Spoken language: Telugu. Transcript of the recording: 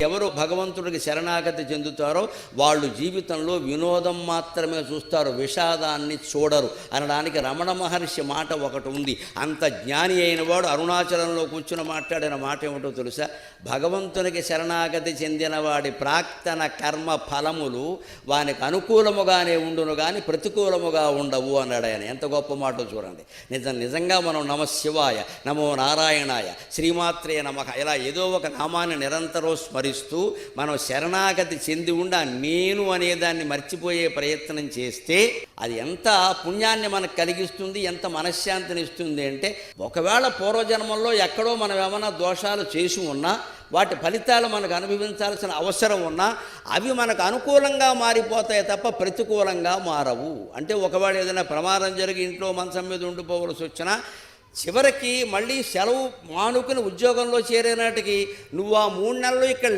ఎవరు భగవంతుడికి శరణాగతి చెందుతారో వాళ్ళు జీవితంలో వినోదం మాత్రమే చూస్తారు, విషాదాన్ని చూడరు అనడానికి రమణ మహర్షి మాట ఒకటి ఉంది. అంత జ్ఞాని అయిన వాడు అరుణాచలంలో కూర్చుని మాట్లాడిన మాట ఏమిటో తెలుసా? భగవంతునికి శరణాగతి చెందిన వాడి ప్రాక్తన కర్మ ఫలములు వానికి అనుకూలముగానే ఉండును కానీ ప్రతికూలముగా ఉండవు అన్నాడు ఆయన. ఎంత గొప్ప మాట చూడండి. నిజంగా మనం నమ శివాయ, నమో నారాయణాయ, శ్రీమాత్రే నమః ఇలా ఏదో ఒక నామాన్ని నిరంతరం స్మరిస్తూ మనం శరణాగతి చెంది ఉండి నేను అనేదాన్ని మర్చిపోయే ప్రయత్నం చేస్తే అది ఎంత పుణ్యాన్ని మనకు కలిగిస్తుంది, ఎంత మనశ్శాంతిని ఇస్తుంది అంటే, ఒకవేళ పూర్వజన్మల్లో ఎక్కడో మనం ఏమైనా దోషాలు చేసి ఉన్నా వాటి ఫలితాలు మనకు అనుభవించాల్సిన అవసరం ఉన్నా అవి మనకు అనుకూలంగా మారిపోతాయి తప్ప ప్రతికూలంగా మారవు. అంటే ఒకవేళ ఏదైనా ప్రమాదం జరిగి ఇంట్లో మంచం మీద ఉండిపోవలసి వచ్చినా చివరికి మళ్ళీ సెలవు మానుకుని ఉద్యోగంలో చేరే నాటికి నువ్వు ఆ 3 నెలలు ఇక్కడ